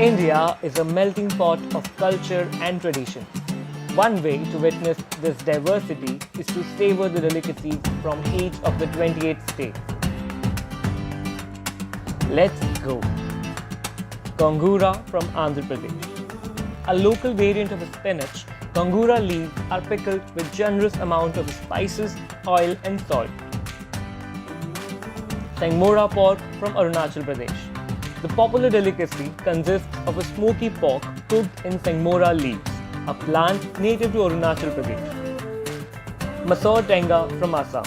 India is a melting pot of culture and tradition. One way to witness this diversity is to savor the delicacies from each of the 28 states. Let's go. Gongura from Andhra Pradesh. A local variant of spinach, gongura leaves are pickled with generous amount of spices, oil and salt. Sangmora pork from Arunachal Pradesh. The popular delicacy consists of a smoky pork cooked in Sangmora leaves, a plant native to Arunachal Pradesh. Masoor tenga from Assam.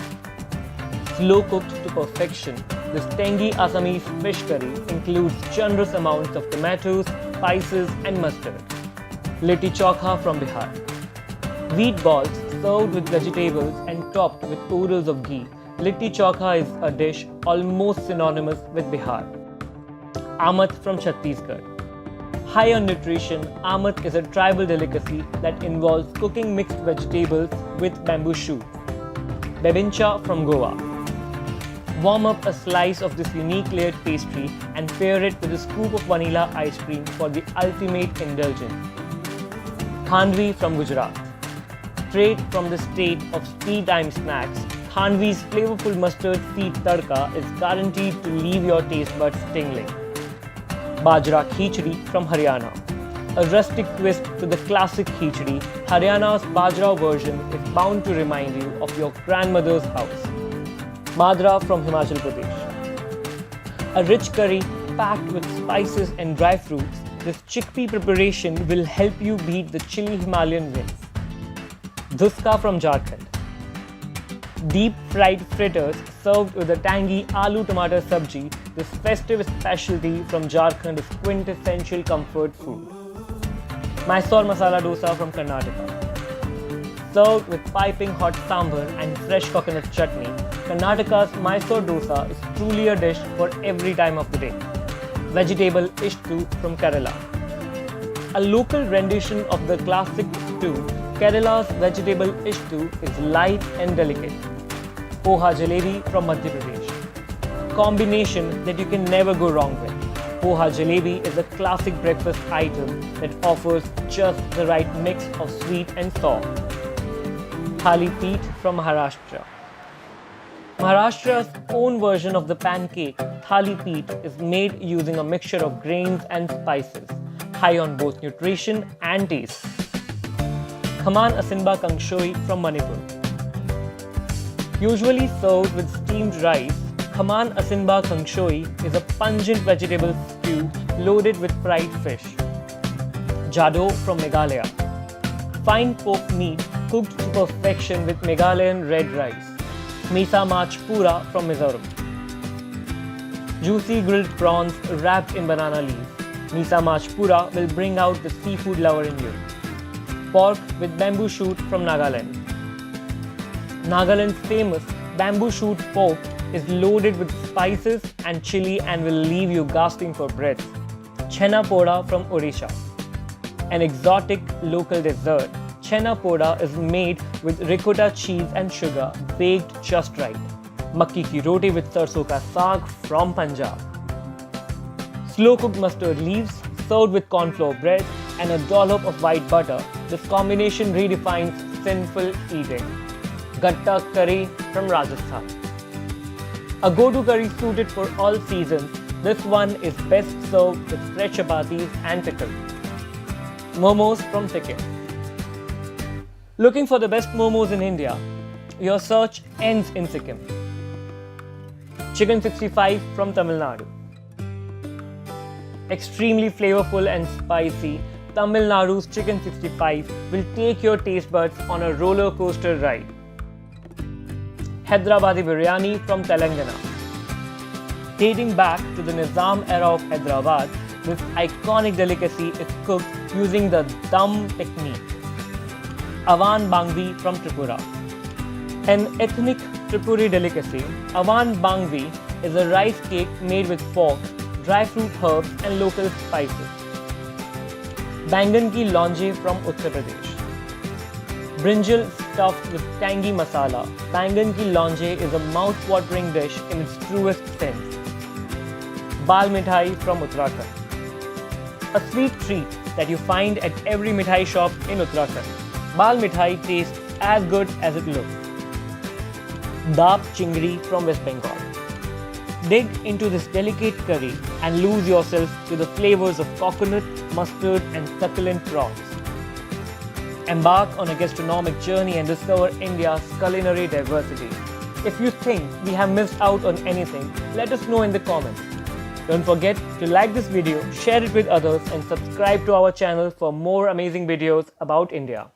Slow cooked to perfection, this tangy Assamese fish curry includes generous amounts of tomatoes, spices and mustard. Litti chokha from Bihar. Wheat balls served with vegetables and topped with oodles of ghee. Litti chokha is a dish almost synonymous with Bihar. Amat from Chhattisgarh. High on nutrition, amat is a tribal delicacy that involves cooking mixed vegetables with bamboo shoots. Bebincha from Goa. Warm up a slice of this unique layered pastry and pair it with a scoop of vanilla ice cream for the ultimate indulgence. Khandvi from Gujarat. Straight from the state of tea time snacks, Khandvi's flavorful mustard seed tadka is guaranteed to leave your taste buds tingling. Bajra khichdi from Haryana. A rustic twist to the classic khichdi, Haryana's Bajra version is bound to remind you of your grandmother's house. Madra from Himachal Pradesh. A rich curry packed with spices and dry fruits, this chickpea preparation will help you beat the chilly Himalayan winds. Dhuska from Jharkhand. Deep fried fritters served with a tangy aloo tomato sabji, this festive specialty from Jharkhand is quintessential comfort food. Mysore masala dosa from Karnataka. Served with piping hot sambar and fresh coconut chutney, Karnataka's Mysore dosa is truly a dish for every time of the day. Vegetable ishtu from Kerala. A local rendition of the classic stew, Kerala's vegetable ishtu is light and delicate. Poha jalebi from Madhya Pradesh. Combination that you can never go wrong with. Poha jalebi is a classic breakfast item that offers just the right mix of sweet and sour. Thali peet from Maharashtra. Maharashtra's own version of the pancake, thali peet, is made using a mixture of grains and spices, high on both nutrition and taste. Khaman asinba kangshoi from Manipur. Usually served with steamed rice, Khaman asinba kangshoi is a pungent vegetable stew loaded with fried fish. Jado from Meghalaya. Fine pork meat cooked to perfection with Meghalayan red rice. Misa Mach Pura from Mizoram. Juicy grilled prawns wrapped in banana leaves. Misa Mach Pura will bring out the seafood lover in you. Pork with bamboo shoot from Nagaland. Nagaland's famous bamboo shoot pork is loaded with spices and chili and will leave you gasping for breath. Chhena poda from Odisha. An exotic local dessert, Chhena poda is made with ricotta cheese and sugar baked just right. Makki ki roti with sarson ka saag from Punjab. Slow cooked mustard leaves served with corn flour bread and a dollop of white butter. This combination redefines sinful eating. Gatta curry from Rajasthan. A go-to curry suited for all seasons, this one is best served with fresh chapatis and pickle. Momos from Sikkim. Looking for the best momos in India? Your search ends in Sikkim. Chicken 65 from Tamil Nadu. Extremely flavorful and spicy, Tamil Nadu's Chicken 65 will take your taste buds on a roller coaster ride. Hyderabadi biryani from Telangana. Dating back to the Nizam era of Hyderabad, this iconic delicacy is cooked using the dum technique. Awan Bangvi from Tripura. An ethnic Tripuri delicacy, Awan Bangvi is a rice cake made with pork, dry fruit herbs and local spices. Bangan ki lonje from Uttar Pradesh. Brinjal stuffed with tangy masala, Bangan ki lonje is a mouth-watering dish in its truest sense. Bal mithai from Uttarakhand. a sweet treat that you find at every mithai shop in Uttarakhand. Bal mithai tastes as good as it looks. Daap chingri from West Bengal. Dig into this delicate curry and lose yourself to the flavors of coconut, mustard and succulent prawns. Embark on a gastronomic journey and discover India's culinary diversity. If you think we have missed out on anything, let us know in the comments. Don't forget to like this video, share it with others and subscribe to our channel for more amazing videos about India.